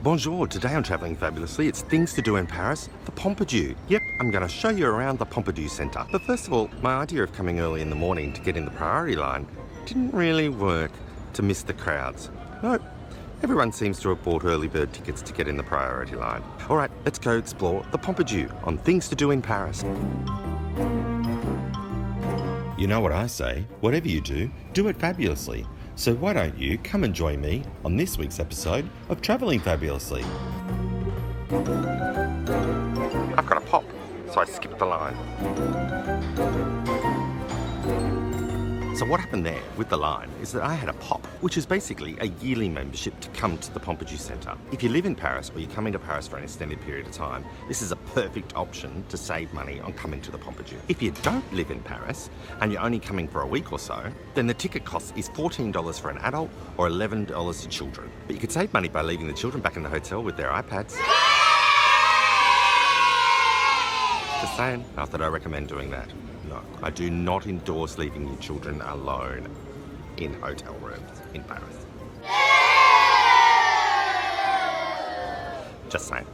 Bonjour, today on Travelling Fabulously, it's things to do in Paris, the Pompidou. Yep, I'm going to show you around the Pompidou Centre. But first of all, my idea of coming early in the morning to get in the priority line didn't really work to miss the crowds. No, everyone seems to have bought early bird tickets to get in the priority line. All right, let's go explore the Pompidou on things to do in Paris. You know what I say, whatever you do it fabulously. So why don't you come and join me on this week's episode of Travelling Fabulously. I've got a pop, so I skipped the line. So what happened there with the line is that I had a pop, which is basically a yearly membership to come to the Pompidou Centre. If you live in Paris or you're coming to Paris for an extended period of time, this is a perfect option to save money on coming to the Pompidou. If you don't live in Paris and you're only coming for a week or so, then the ticket cost is $14 for an adult or $11 to children. But you could save money by leaving the children back in the hotel with their iPads. Just saying, not that I recommend doing that. No, I do not endorse leaving your children alone in hotel rooms in Paris. Just saying.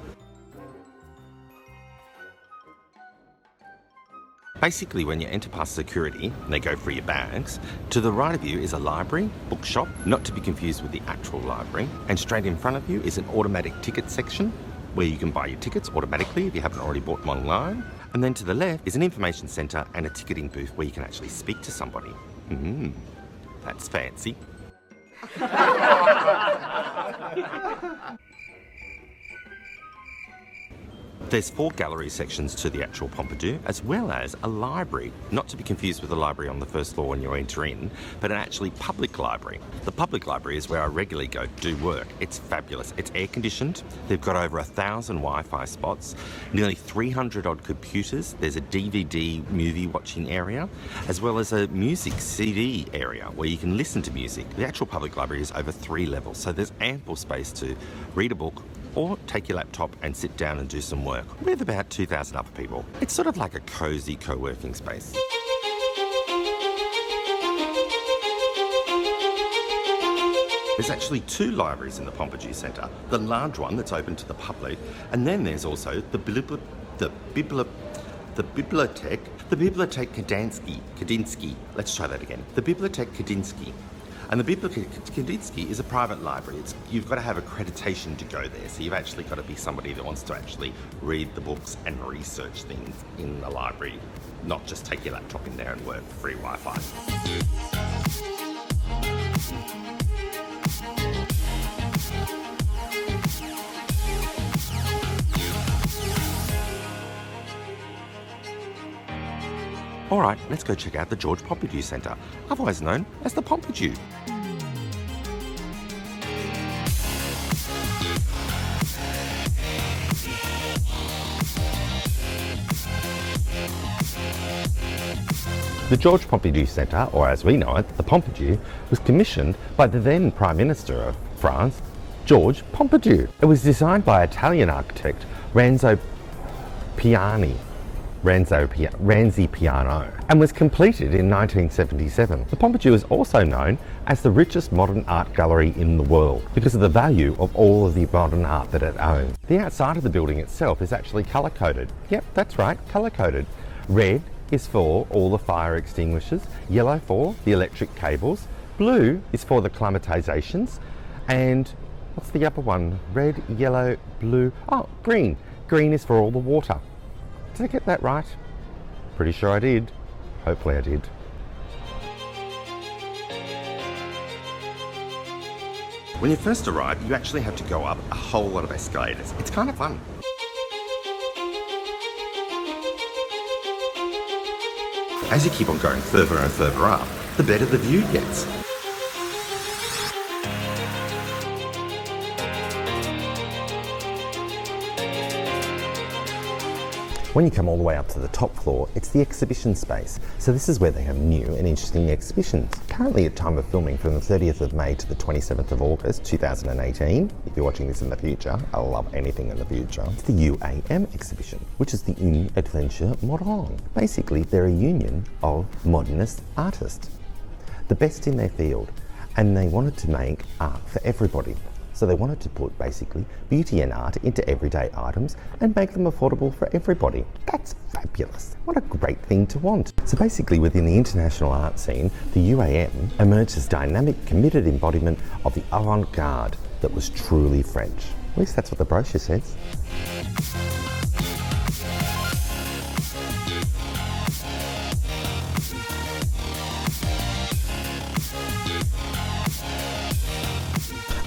Basically, when you enter past security and they go through your bags, to the right of you is a library, bookshop, not to be confused with the actual library, and straight in front of you is an automatic ticket section where you can buy your tickets automatically if you haven't already bought them online. And then to the left is an information centre and a ticketing booth where you can actually speak to somebody. That's fancy. There's 4 gallery sections to the actual Pompidou, as well as a library, not to be confused with the library on the first floor when you enter in, but an actually public library. The public library is where I regularly go to do work. It's fabulous. It's air-conditioned. They've got over 1,000 Wi-Fi spots, nearly 300 odd computers. There's a DVD movie watching area, as well as a music CD area where you can listen to music. The actual public library is over 3 levels, so there's ample space to read a book, or take your laptop and sit down and do some work with about 2,000 other people. It's sort of like a cosy co-working space. There's actually 2 libraries in the Pompidou Centre. The large one that's open to the public, and then there's also the Bibliothèque Kandinsky. Let's try that again. The Bibliothèque Kandinsky. And the Bibliothèque Kandinsky is a private library. You've got to have accreditation to go there, so you've actually got to be somebody that wants to actually read the books and research things in the library, not just take your laptop in there and work for free Wi-Fi. All right, let's go check out the Georges Pompidou Centre, otherwise known as the Pompidou. The Georges Pompidou Centre, or as we know it, the Pompidou, was commissioned by the then Prime Minister of France, Georges Pompidou. It was designed by Italian architect Ranzi Piano, and was completed in 1977. The Pompidou is also known as the richest modern art gallery in the world because of the value of all of the modern art that it owns. The outside of the building itself is actually colour-coded. Yep, that's right, colour-coded. Red is for all the fire extinguishers, yellow for the electric cables, blue is for the climatisations, and what's the upper one? Red, yellow, blue, green. Green is for all the water. Did I get that right? Pretty sure I did. Hopefully I did. When you first arrive, you actually have to go up a whole lot of escalators. It's kind of fun. As you keep on going further and further up, the better the view gets. When you come all the way up to the top floor, it's the exhibition space. So this is where they have new and interesting exhibitions. Currently at time of filming from the 30th of May to the 27th of August 2018, if you're watching this in the future, I love anything in the future, it's the UAM exhibition, which is the Une Adventure Moderne. Basically, they're a union of modernist artists, the best in their field, and they wanted to make art for everybody. So they wanted to put basically beauty and art into everyday items and make them affordable for everybody. That's fabulous. What a great thing to want. So basically within the international art scene, the UAM emerged as dynamic, committed embodiment of the avant-garde that was truly French. At least that's what the brochure says.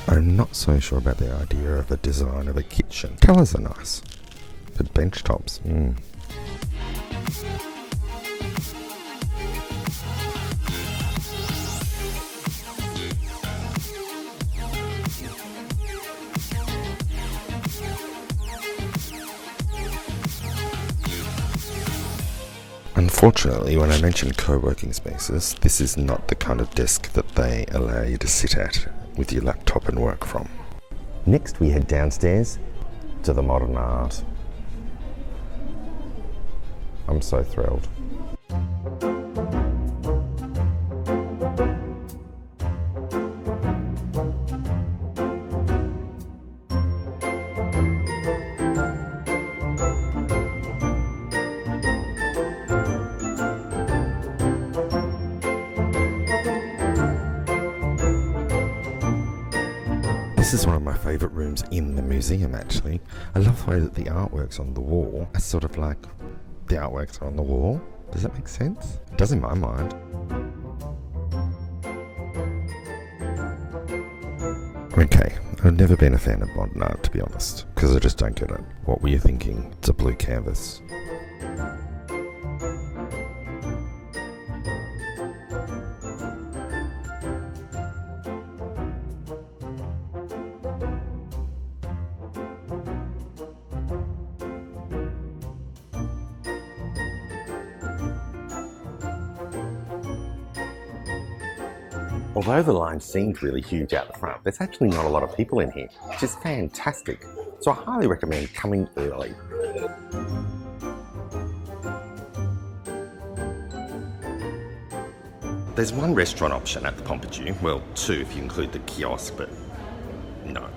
I'm not so sure about the idea of the design of a kitchen. Colours are nice, but bench tops, Unfortunately, when I mention co-working spaces, this is not the kind of desk that they allow you to sit at with your laptop and work from. Next we head downstairs to the modern art. I'm so thrilled. This is one of my favourite rooms in the museum, actually. I love the way that the artworks on the wall are sort of like the artworks are on the wall. Does that make sense? It does in my mind. Okay, I've never been a fan of modern art, to be honest, because I just don't get it. What were you thinking? It's a blue canvas. Although the line seemed really huge out the front, there's actually not a lot of people in here, which is fantastic. So I highly recommend coming early. There's one restaurant option at the Pompidou, well, two if you include the kiosk, but no,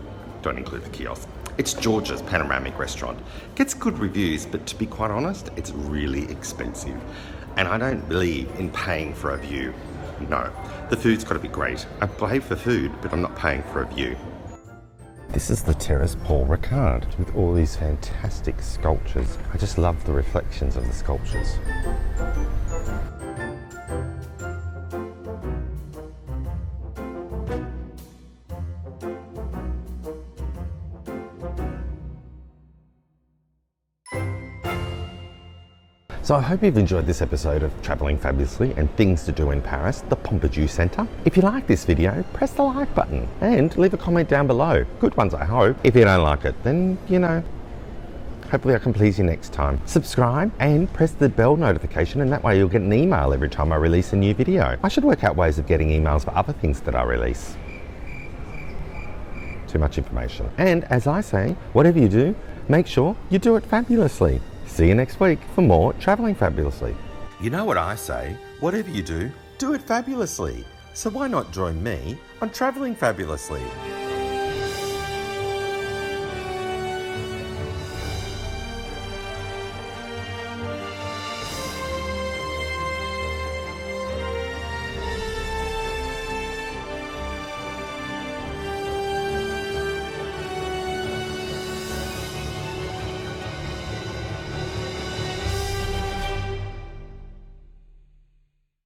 don't include the kiosk. It's George's Panoramic Restaurant. Gets good reviews, but to be quite honest, it's really expensive. And I don't believe in paying for a view. No, the food's got to be great. I pay for food, but I'm not paying for a view. This is the Terrace Paul Ricard with all these fantastic sculptures. I just love the reflections of the sculptures. So I hope you've enjoyed this episode of Travelling Fabulously and Things to Do in Paris, the Pompidou Centre. If you like this video, press the like button and leave a comment down below. Good ones, I hope. If you don't like it, then, you know, hopefully I can please you next time. Subscribe and press the bell notification, and that way you'll get an email every time I release a new video. I should work out ways of getting emails for other things that I release. Too much information. And as I say, whatever you do, make sure you do it fabulously. See you next week for more Travelling Fabulously. You know what I say, whatever you do it fabulously. So why not join me on Travelling Fabulously?